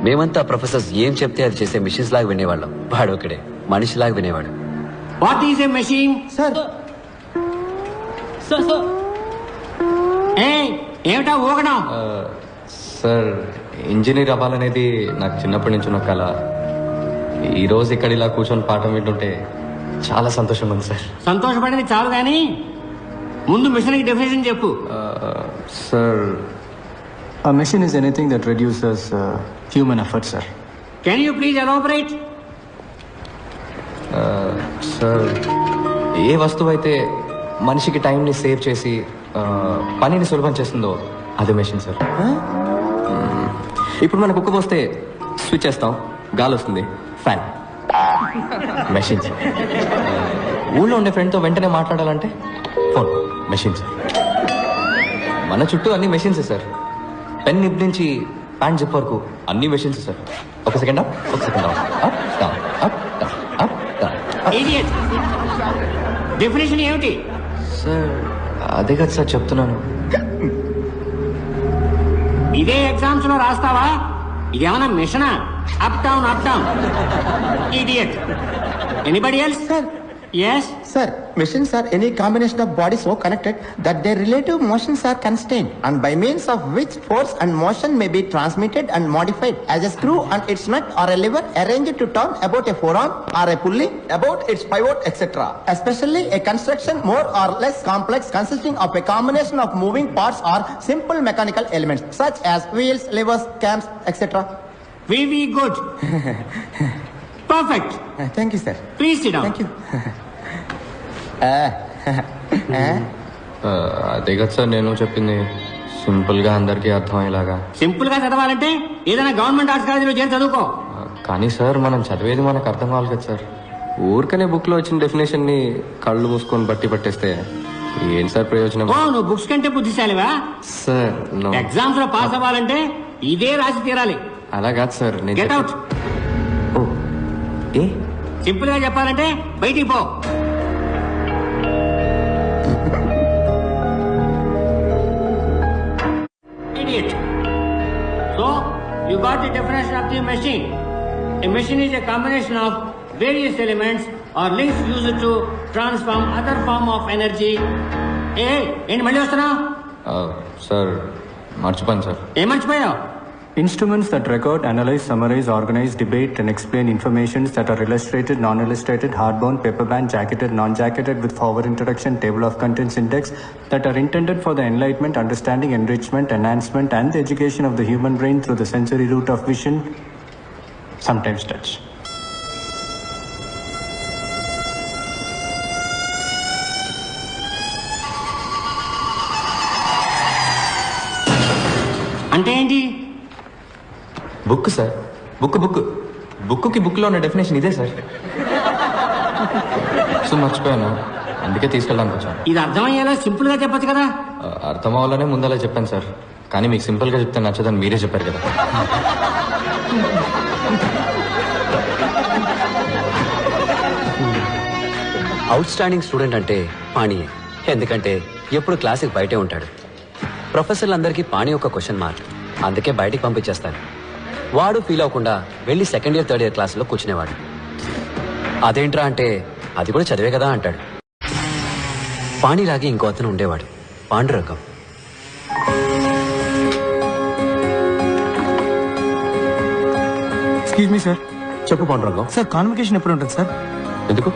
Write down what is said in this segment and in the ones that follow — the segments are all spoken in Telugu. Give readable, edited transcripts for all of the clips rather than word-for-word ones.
మేమంతా ప్రొఫెసర్స్ ఏం చెప్తే అది చేసే మిషన్స్ లాగా వినేవాళ్ళం. వాడు ఒకడే మనిషిలాగా వినేవాడు. What is a machine? Sir ఏమిటా ఊగడం? సార్ ఇంజనీర్ అవ్వాలనేది నాకు చిన్నప్పటి నుంచి ఉన్న కళ. ఈరోజు ఇక్కడ ఇలా కూర్చొని పాఠం వింటుంటే చాలా సంతోషంగా ఉంది సార్. సంతోషపడేది చాలు కానీ ముందు మిషన్కి డెఫినేషన్ చెప్పు. Sir A machine is anything that reduces human effort, sir. Can you please elaborate? Sir ఏ వస్తువు అయితే మనిషికి టైంని సేవ్ చేసి పనిని సులభం చేస్తుందో అది మెషిన్ సార్. ఇప్పుడు మనకు కుక్క పోస్తే స్విచ్ చేస్తాం, గాలి వస్తుంది, ఫ్యాన్. Machine sir. ఊళ్ళో ఉండే ఫ్రెండ్తో వెంటనే మాట్లాడాలంటే ఫోన్, మెషిన్ సార్. మన చుట్టూ అన్ని మెషిన్సే సార్. పెన్ నిప్ నుంచి ప్యాంట్ జిప్ వరకు అన్ని మెషిన్స్ సార్. ఒక సెకండ్ అప్, ఒక second down, up down, up down, up down. Idiot. Definition ఏమిటి? సార్ అదే కదా సార్ చెప్తున్నాను. ఇదే ఎగ్జామ్స్ లో రాస్తావా? ఇదేమన్నా మిషనా? Up down up down. Idiot. Anybody else? Sir. Yes. Sir, machines are any combination of bodies so connected that their relative motions are constrained and by means of which force and motion may be transmitted and modified as a screw and its nut or a lever arranged to turn about a forearm or a pulley about its pivot, etc. Especially a construction more or less complex consisting of a combination of moving parts or simple mechanical elements such as wheels, levers, cams, etc. Very good. Perfect. Thank you, sir. Please sit down. Thank you. అదే కదా సార్ నేను చెప్పింది, సింపుల్గా అందరికీ అర్థమయ్యేలాగా. సింపుల్ గా చదవాలంటే ఏదైనా గవర్నమెంట్ ఆర్ట్స్ కాలేజీలో చేరి చదువుకో. కానీ సార్ మనం చదివేది మనకు అర్థం కావాలి కదా సార్. ఊరికనే బుక్లో వచ్చిన డెఫినేషన్ని కళ్ళు మూసుకొని బట్టి పట్టేస్తే ఏం సార్ ప్రయోజనం? ఓ, నువ్వు బుక్స్ కంటే బుద్ధిశాలివా? సార్ ఎగ్జామ్స్ లో పాస్ అవ్వాలంటే ఇదే రాసి తీరాలి. అలా కాదు సార్. Get out. ఓ ఏ సింపుల్ గా చెప్పాలంటే బయటికి పో. Idiot. So, you got the definition of the machine. A machine is a combination of various elements or links used to transform other form of energy. ఏంటి మళ్ళీ వస్తున్నావు? సార్ మర్చిపోయాను సార్. ఏం మర్చిపోయావు? Instruments that record, analyze, summarize, organize, debate, and explain informations that are illustrated, non-illustrated, hardbound, paperbound, jacketed, non-jacketed, with forward introduction, table of contents index, that are intended for the enlightenment, understanding, enrichment, enhancement, and the education of the human brain through the sensory route of vision, sometimes touch. అంటే ఏంటి? Book sir. బుక్కి బుక్లో ఉన్న డెఫినేషన్ ఇదే సార్. సో మర్చిపోయాను, అందుకే తీసుకెళ్ళడానికి వచ్చాను. ఇది అర్థమయ్యేలా సింపుల్ గా చెప్పొచ్చు కదా. అర్థం అవ్వాలనే ముందలా చెప్పాను సార్. కానీ మీకు సింపుల్గా చెప్తే నచ్చదని మీరే చెప్పారు కదా. అవుట్ స్టాండింగ్ స్టూడెంట్ అంటే పాణియే. ఎందుకంటే ఎప్పుడు క్లాస్కి బయటే ఉంటాడు. ప్రొఫెసర్లందరికీ పాణి ఒక క్వశ్చన్ మార్క్, అందుకే బయటికి పంపించేస్తాను. వాడు ఫీల్ అవ్వకుండా వెళ్ళి సెకండ్ ఇయర్ థర్డ్ ఇయర్ క్లాసులో కూర్చునేవాడు. అదేంట్రా అంటే అది కూడా చదివే కదా అంటాడు. పాణిలాగే ఇంకో అతను ఉండేవాడు, పాండురంగం. Excuse me sir. చెప్పు పాండురంగం. సార్ కాన్వకేషన్ ఎప్పుడు ఉంటుంది సార్? ఎందుకు?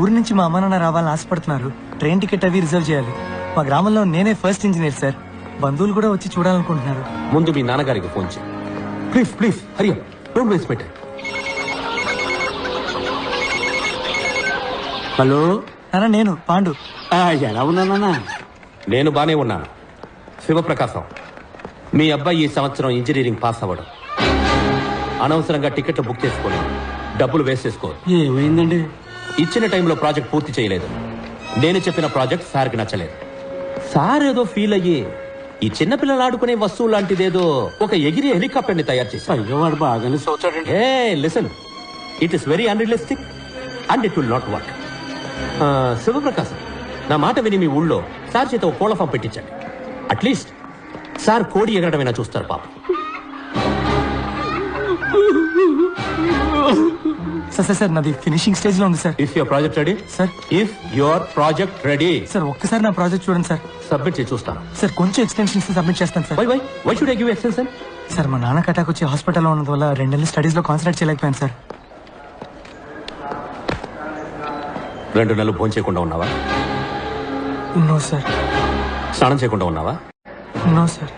ఊరి నుంచి మా అమ్మ నాన్న రావాలని ఆశపడుతున్నారు. ట్రైన్ టికెట్ అవి రిజర్వ్ చేయాలి. మా గ్రామంలో నేనే ఫస్ట్ ఇంజనీర్ సార్. బంధువులు కూడా వచ్చి చూడాలనుకుంటున్నారు. ముందు మీ నాన్నగారికి ఫోన్ చేయి. Please Hari up, don't waste my time. Hello నాన్న, నేను పాండు. ఎలా ఉన్నానన్నా? నేను బానే ఉన్నాను. శివప్రకాశం, మీ అబ్బాయి ఈ సంవత్సరం ఇంజనీరింగ్ పాస్ అవ్వడం, అనవసరంగా టికెట్లు బుక్ చేసుకోండి, డబ్బులు వేస్ట్ చేసుకోరు. ఏమైందండి? ఇచ్చిన టైంలో ప్రాజెక్ట్ పూర్తి చేయలేదు. నేను చెప్పిన ప్రాజెక్ట్ సార్కి నచ్చలేదు. సార్ ఏదో ఫీల్ అయ్యి ఈ చిన్నపిల్లలు ఆడుకునే వస్తువు లాంటిదేదో ఒక ఎగిరి హెలికాప్టర్ ని తయారు చేశారు. అయ్యో, వాడు బాగానే చూచాడండి. Listen, it is very unrealistic and it will not work. Shivaprakasam, నా మాట విని మీ ఊళ్ళో సార్ చేత ఒక కోళ్ల ఫామ్ పెట్టించండి. అట్లీస్ట్ సార్ కోడి ఎగరడమైనా చూస్తారు పాపం. సార్ నాది ఫినిషింగ్ స్టేజ్ లో ఉంది sir. If your project ready sir. If your project ready sir ఒక్కసారి నా ప్రాజెక్ట్ చూడండి సార్. సబ్మిట్ చేసి చూస్తాను. సార్ కొంచెం ఎక్స్టెన్షన్స్ సబ్మిట్ చేస్తాను sir. Why should I give extension? Sir మా నాన్నకి అటాక్ వచ్చి హాస్పిటల్లో ఉన్నందు వల్ల 2 నెలలు స్టడీస్ లో కాన్సన్ట్రేట్ చేయలేకపోయాను సార్. 2 నెలలు భోజనం చేయకుండా ఉన్నావా? No sir. స్నానం చేయకుండా ఉన్నావా? No sir.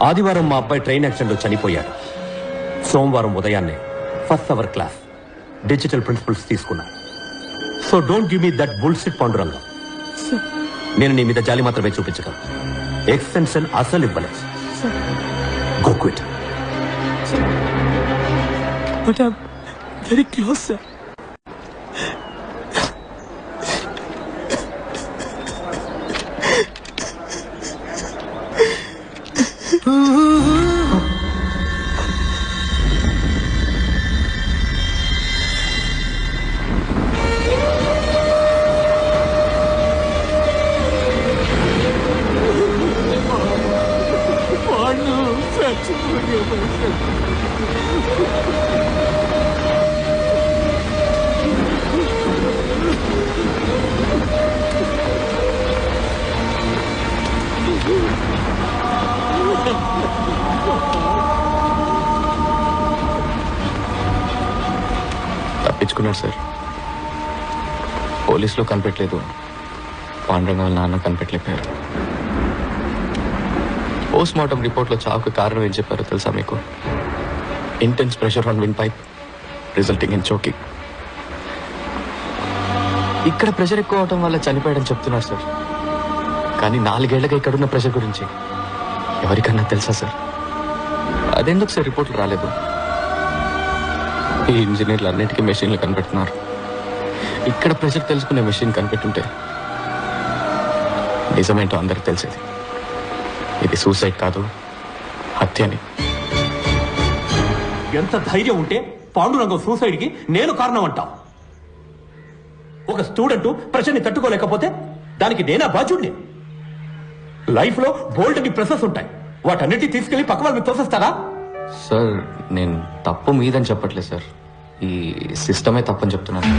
ఆదివారం మా అబ్బాయి ట్రైన్ యాక్సిడెంట్ లో చనిపోయాడు. సోమవారం ఉదయాన్నే first hour class digital principles తీసుకున్నా. So don't give me that bullshit Pandurangam. నేను నీ మీద జాలి మాత్రమే చూపించగలను. ఎక్స్టెన్షన్ అసలు ఇవ్వలేదు. Go quit. But I very close sir. తప్పించుకున్నాడు సార్. పోలీసులో కనిపెట్టలేదు, పాండురంగం వాళ్ళ నాన్న కనిపెట్టలేకపోయారు. పోస్ట్ మార్టం రిపోర్ట్లో చావుకు కారణం ఏం చెప్పారో తెలుసా మీకు? Intense pressure on wind pipe resulting in choking. ఇక్కడ ప్రెషర్ ఎక్కువ అవడం వల్ల చనిపోయాడని చెప్తున్నారు సార్. కానీ 4 ఏళ్లుగా ఇక్కడున్న ప్రెషర్ గురించి ఎవరికన్నా తెలుసా సార్? అదెందుకు సార్ రిపోర్ట్లు రాలేదు? ఈ ఇంజనీర్లు అన్నిటికీ మెషిన్లు కనిపెడుతున్నారు. ఇక్కడ ప్రెషర్ తెలుసుకునే మెషిన్ కనిపెట్టుంటే నిజమేంటో అందరికి తెలిసేది. ఇది సూసైడ్ కాదు, హత్యని. ఎంత ధైర్యం ఉంటే పాండురంగం సూసైడ్ కి నేను కారణం అంటావు? ఒక స్టూడెంట్ ప్రెషర్ ని తట్టుకోలేకపోతే దానికి నేనా బాధ్యుడిని? లైఫ్ లో బోల్డ్ ని ప్రెషర్స్ ఉంటాయి, వాటన్నిటి తీసుకెళ్లి పక్క వాళ్ళని తోసేస్తారా? సార్ నేను తప్పు మీదని చెప్పట్లేదు సార్, ఈ సిస్టమే తప్పని చెప్తున్నాను.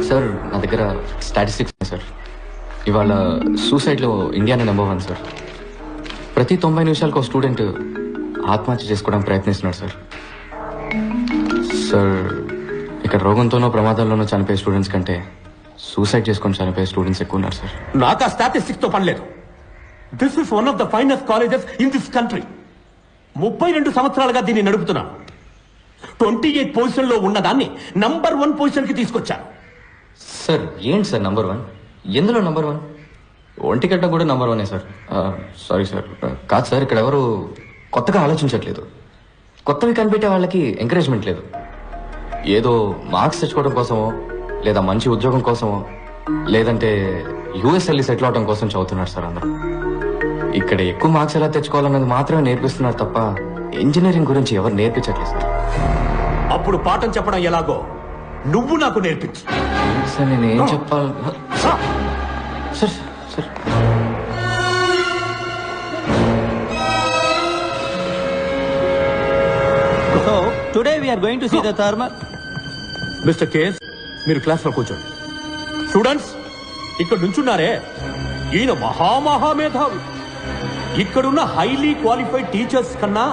సార్ నా దగ్గర స్టాటిస్టిక్స్ ఉన్నాయి సార్. ఇవాళ సూసైడ్లో ఇండియానే నెంబర్ 1 సార్. ప్రతి 90 నిమిషాలకు ఒక స్టూడెంట్ ఆత్మహత్య చేసుకోవడానికి ప్రయత్నిస్తున్నాడు సార్. సార్ ఇక్కడ రోగంతోనో ప్రమాదాల్లోనో చనిపోయే స్టూడెంట్స్ కంటే సూసైడ్ చేసుకొని చనిపోయే స్టూడెంట్స్ ఎక్కువ ఉన్నారు సార్. నాకు ఆ స్టాటిస్టిక్స్ తో పనిలేదు. This is one of the finest colleges in this country. 32 సంవత్సరాలుగా దీన్ని నడుపుతున్నాను. 28 పొజిషన్ లో ఉన్నదాన్ని నంబర్ 1 పొజిషన్ కి తీసుకొచ్చాను. సార్ ఏంటి సార్ నంబర్ 1? ఎందులో నంబర్ 1? ఒంటిగడ్డ కూడా నంబర్ 1 సార్. సారీ సార్, కాదు సార్, ఇక్కడ ఎవరు కొత్తగా ఆలోచించట్లేదు. కొత్తవి కనిపెట్టే వాళ్ళకి ఎంకరేజ్మెంట్ లేదు. ఏదో మార్క్స్ తెచ్చుకోవడం కోసమో, లేదా మంచి ఉద్యోగం కోసమో, లేదంటే యూఎస్ వెళ్ళి సెటిల్ అవడం కోసం చదువుతున్నారు సార్ అందరూ. ఇక్కడ ఎక్కువ మార్క్స్ ఎలా తెచ్చుకోవాలన్నది మాత్రమే నేర్పిస్తున్నారు తప్ప ఇంజనీరింగ్ గురించి ఎవరు నేర్పించట్లేదు సార్. అప్పుడు పాఠం చెప్పడం ఎలాగో నువ్వు నాకు నేర్పించు. సార్ నేను ఏం చెప్పాలి sir? Sir So today we are going to see the thermal. Mister KS, మీరు క్లాస్ లో కూర్చోండి. స్టూడెంట్స్ ఇక్కడ నుంచున్నారే, ఈయన మహామహామేధావి. ఇక్కడున్న హైలీ క్వాలిఫైడ్ టీచర్స్ కన్నా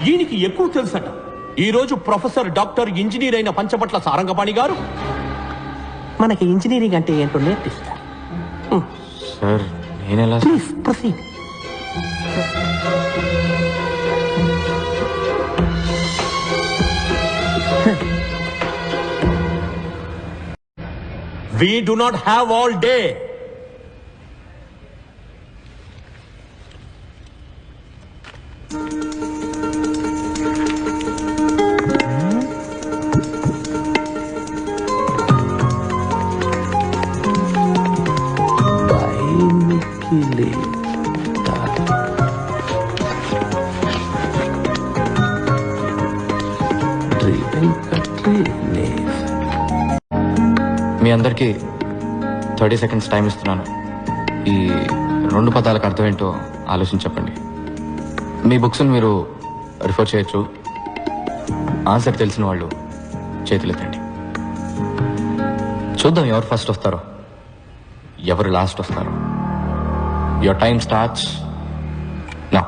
ఈయనకి ఎక్కువ తెలుసట. ఈ రోజు ప్రొఫెసర్ డాక్టర్ ఇంజనీర్ అయిన పంచపట్ల సారంగపాణి గారు మనకి ఇంజనీరింగ్ అంటే ఏంటో నేర్పిస్తారు. సార్ నేనెలా? Please proceed. We do not have all day. మీ అందరికీ 30 seconds టైం ఇస్తున్నాను. ఈ 2 పదాలకు అర్థం ఏంటో ఆలోచించి చెప్పండి. మీ బుక్స్ని మీరు రిఫర్ చేయొచ్చు. ఆన్సర్ తెలిసిన వాళ్ళు చేతులెత్తండి. చూద్దాం ఎవరు ఫస్ట్ వస్తారో, ఎవరు లాస్ట్ వస్తారో. Your time starts now.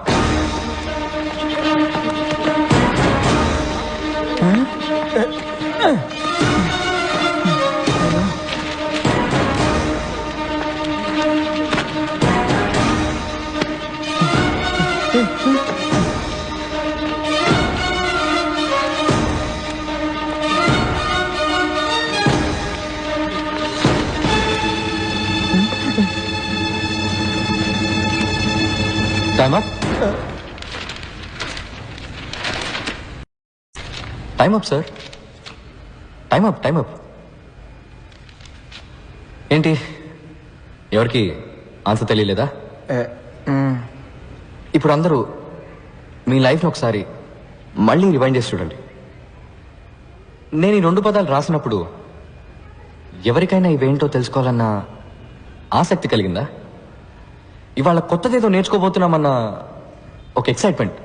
Time up. Time up, sir. Time up, time up. ఏంటి ఎవరికి ఆన్సర్ తెలియలేదా? ఇప్పుడు అందరూ మీ లైఫ్ని ఒకసారి మళ్ళీ రివైండ్ చేసి చూడండి. నేను ఈ 2 పదాలు రాసినప్పుడు ఎవరికైనా ఇవేంటో తెలుసుకోవాలన్న ఆసక్తి కలిగిందా? ఇవాళ కొత్తదేదో నేర్చుకోబోతున్నామన్న ఒక ఎక్సైట్మెంట్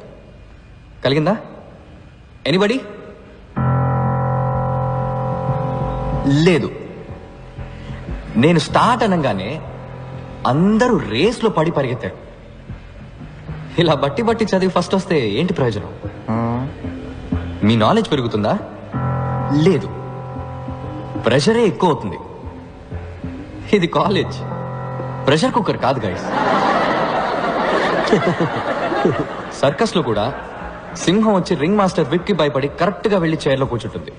కలిగిందా? ఎనీబడి? లేదు. నేను స్టార్ట్ అనగానే అందరూ రేస్లో పడి పరిగెత్తారు. ఇలా బట్టి చదివి ఫస్ట్ వస్తే ఏంటి ప్రయోజనం? మీ నాలెడ్జ్ పెరుగుతుందా? లేదు, ప్రెషరే ఎక్కువ అవుతుంది. ఇది కాలేజ్, ప్రెషర్ కుక్కర్ కాదు గైస్. సర్కస్ లో కూడా సింహం వచ్చి రింగ్ మాస్టర్ విప్ కి భయపడి కరెక్ట్ గా వెళ్లి చైర్లో కూర్చుంటుంది.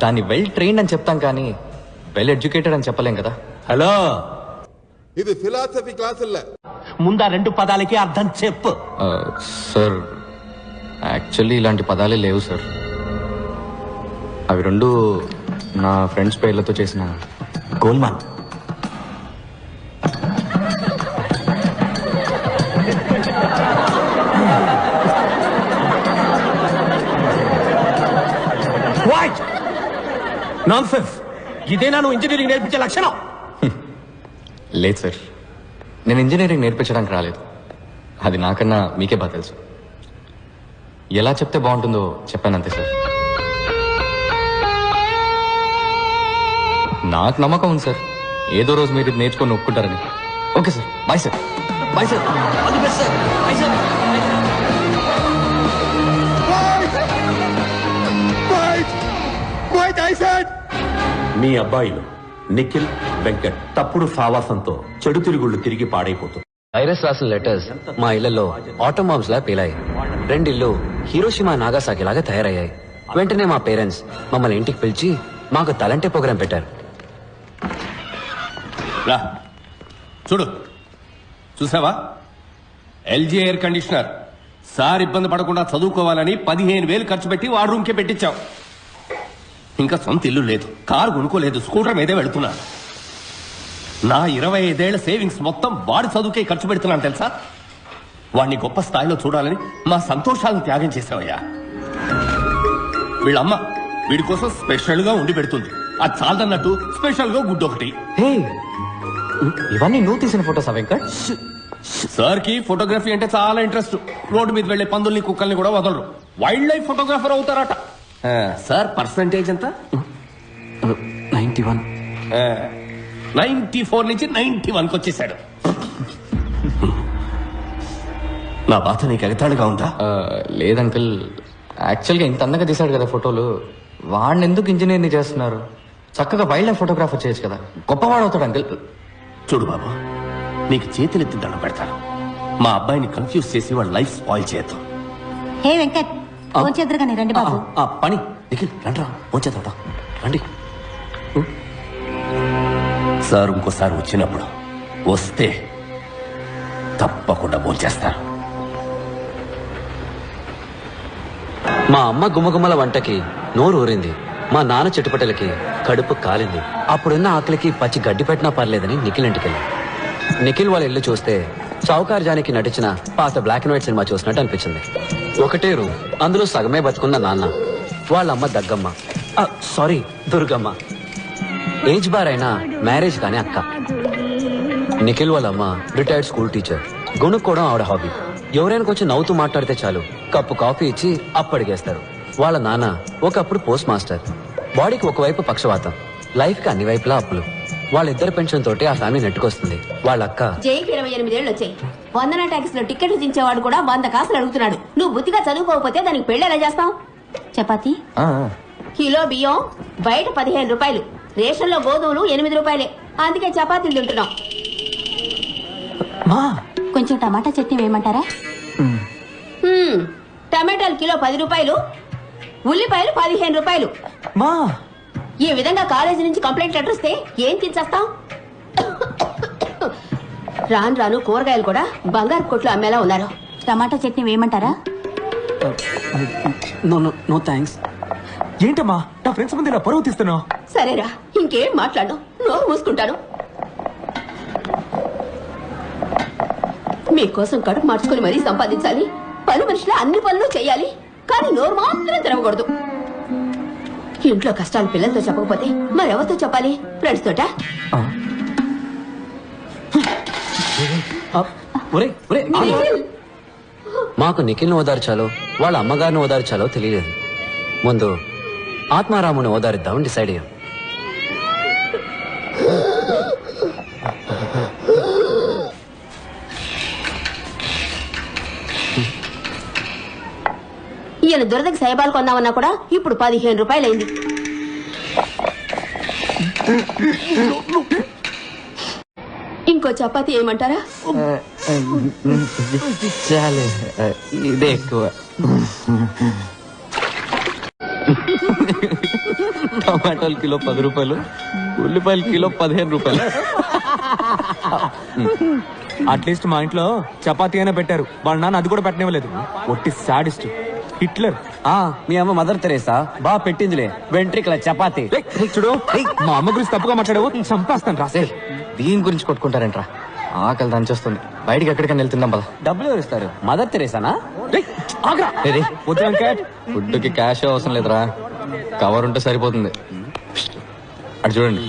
దాన్ని వెల్ ట్రైన్డ్ అని చెప్తాం కానీ వెల్ ఎడ్యుకేటెడ్ అని చెప్పలేం కదా. హలో, ఇది ఫిలాసఫీ క్లాసుల్లో ముందా 2 పదాలకి అర్థం చెప్పు. సార్ యాక్చువల్లీ ఇలాంటి పదాలే లేవు సార్. అవి 2 నా ఫ్రెండ్స్ పేర్లతో చేసిన గోల్మాల్. నాన్సెన్స్. ఇదేనా నువ్వు ఇంజనీరింగ్ నేర్పించే లక్షణం? లేదు సార్, నేను ఇంజనీరింగ్ నేర్పించడానికి రాలేదు. అది నాకన్నా మీకే బాగా తెలుసు. ఎలా చెప్తే బాగుంటుందో చెప్పానంతే సార్. నాకు నమ్మకం ఉంది సార్, ఏదో రోజు మీరు ఇది నేర్చుకొని ఒప్పుకుంటారని. Okay sir, bye sir. Bye sir. All the best sir. Bye sir. మీ అబ్బాయిలు నిఖిల్, వెంకట్ తప్పుడు సావాసంతో చెడు తిరుగుళ్ళు తిరిగి పాడైపోతుంది. వైరస్ రాసిన లెటర్స్ మా ఇళ్లలో ఆటో బాంబ్స్ లా పేలాయి. 2 ఇళ్ళు హీరోషిమా నాగాసాకి లాగా తయారయ్యాయి. వెంటనే మా పేరెంట్స్ మమ్మల్ని ఇంటికి పిలిచి మాకు తలంటే ప్రోగ్రాం పెట్టారు. రా చూడు, చూసావా? LG air conditioner. సార్ ఇబ్బంది పడకుండా చదువుకోవాలని 15,000 ఖర్చు పెట్టి వాడు రూమ్కే పెట్టించావు. ఇంకా సొంత ఇల్లు లేదు, కారు కొనుక్కోలేదు, స్కూటర్ మీదే వెళుతున్నా. నా 25 ఏళ్ల సేవింగ్స్ మొత్తం వాడి చదువుకే ఖర్చు పెడుతున్నాను తెలుసా? వాడిని గొప్ప స్థాయిలో చూడాలని మా సంతోషాలను త్యాగం చేసావయ్యా. వీళ్ళమ్మ వీడి కోసం స్పెషల్ గా ఉండి పెడుతుంది. అది చాలదన్నట్టు స్పెషల్ గా గుడ్డు ఒకటి. ఇవన్నీ నువ్వు తీసిన ఫోటోస్ వెంకట్? సార్ కి ఫోటోగ్రఫీ అంటే చాలా ఇంట్రెస్ట్. రోడ్డు మీద వెళ్లే పందుల్ని కుక్కల్ని కూడా వదలరు. వైల్డ్ లైఫ్ ఫోటోగ్రాఫర్ అవుతారట. సార్ పర్సంటేజ్ ఎంత? 91. 94 నుంచి 91కి వచ్చేసాడు. నా బాధ నీకు ఎగతాళిగా ఉందా? లేదంకుల్, యాక్చువల్గా ఇంత అందంగా తీశాడు కదా ఫోటోలు, వాడిని ఎందుకు ఇంజనీర్ని చేస్తున్నారు? చక్కగా వైల్డ్ లైఫ్ ఫోటోగ్రాఫర్ చేయొచ్చు కదా, గొప్పవాడు అవుతాడు అంకుల్. చూడు బాబు, నీకు చేతులెత్తి దండం పెడతాను. మా అబ్బాయిని కన్ఫ్యూజ్ చేసి వాడు లైఫ్ స్పాయిల్ చేద్దాం. హే వెంకట్, ఫోన్ చేద్దరుగాని రండి బాబు. పని నిఖిల్ రండి, వచ్చేద్దాం రండి. సార్ ఇంకోసారి వచ్చినప్పుడు వస్తే తప్పకుండా భోంచేస్తాను. మా అమ్మ గుమ్మగుమ్మల వంటకి నోరు ఊరింది. మా నాన్న చెట్టుపట్టలకి కడుపు కాలింది. అప్పుడున్న ఆకలికి పచ్చి గడ్డి పెట్టినా పర్లేదని నిఖిల్ ఇంటికెళ్ళి. నిఖిల్ వాళ్ళ ఇల్లు చూస్తే చౌకార్ జానికి నటించిన పాత బ్లాక్ అండ్ వైట్ సినిమా చూసినట్టు అనిపించింది. ఒకటే రూమ్, అందులో సగమే బతుకున్న నాన్న, వాళ్ళమ్మ దగ్గమ్మ, సారీ దుర్గమ్మ, ఏజ్ బార్ అయినా మ్యారేజ్ కానీ అక్క. నిఖిల్ వాళ్ళమ్మ రిటైర్డ్ స్కూల్ టీచర్, గొనుక్కోవడం ఆవిడ హాబీ. ఎవరైనా కొంచెం నవ్వుతూ మాట్లాడితే చాలు కప్పు కాఫీ ఇచ్చి అప్పడిగేస్తారు. వాళ్ళ నాన్న ఒకప్పుడు పోస్ట్ మాస్టర్. బాడీకి ఒకవైపు పక్షవాతం, లైఫ్ కి అన్ని వైపులా అప్పులు. వాళ్ళిద్దరి పెన్షన్ తోటి ఆ ఫ్యామిలీ నెట్టుకొస్తుంది. వాళ్ళ అక్క జైకి 28 ఏళ్ళు వచ్చాయి. వందన ట్యాక్స్ లో టికెట్లు దించేవాడు కూడా 100 కాసులు అడుగుతున్నాడు. నువ్వు బుద్ధిగా చదువుకోకపోతే దానికి పెళ్లి ఎలా చేస్తావు? చపాతి కిలో బియ్యం బయట 15 రూపాయలు, రేషన్ లో గోధుమలు 8 రూపాయలే. అందుకే చపాతీలు తింటున్నాం. కొంచెం టమాటా చట్నీ వేయమంటారా? టమాటాలు కిలో 10 రూపాయలు, ఉల్లిపాయలు 15 రూపాయలు. ఈ విధంగా కాలేజీ నుంచి కంప్లైంట్ లెటర్ వస్తే ఏం తినేస్తాం? రాను రాను కూరగాయలు కూడా బంగారు కొట్లు అమ్మేలా ఉన్నారు. టమాటా చట్నీ వేయమంటారా? No thanks. ఏంటమ్మా నా ఫ్రెండ్స్ ముందు నా పరువు తీస్తున్నావు? సరేరా, ఇంకేం మాట్లాడు, నోరు మూసుకుంటాను. మీకోసం కడుపు మార్చుకుని మరీ సంపాదించాలి. పని మనుషులు అన్ని పనులు చేయాలి, కానీ నోరు మాత్రం తెరవకూడదు. ఇంట్లో కష్టాలు పిల్లలతో చెప్పకపోతే మరెవరితో చెప్పాలి? ఫ్రెండ్స్ తోట? మాకు నిఖిల్ని ఓదార్చాలో వాళ్ళ అమ్మగారిని ఓదార్చాలో తెలియలేదు. ముందు ఆత్మారాముని ఓదారిద్దామని డిసైడ్ అయ్యాం. ఈయన దురదకి సైబాలు కొందామన్నా కూడా ఇప్పుడు 15 రూపాయలైంది. ఇంకో చపాతీ ఏమంటారా? చాలే, ఇదే ఎక్కువ. టమాటాలు కిలో 10 రూపాయలు, ఉల్లిపాయలు కిలో 15 రూపాయలు. అట్లీస్ట్ మా ఇంట్లో చపాతీ అయినా పెట్టారు. వాళ్ళ నాన్న అది కూడా పెట్టనివ్వలేదు. ఒట్టి సాడిస్ట్ హిట్లర్. మీ అమ్మ మదర్ తెరేసా బా పెట్టిందిలే వెంట్రికల చపాతీ. చూడు, మా అమ్మ గురించి తప్పుగా మాట్లాడావు, చంపేస్తాను. రాసే దీని గురించి కొట్టుకుంటారంట్రా. ఆకలి దంచేస్తుంది. బయటికి ఎక్కడికైనా వెళ్తున్నాం పద. డబ్బులు ఎవరు ఇస్తారు? మదర్ తెరేసానా? ఫుడ్ కి క్యాష్ అవసరం లేదురా, కవర్ ఉంటే సరిపోతుంది. అటు చూడండి.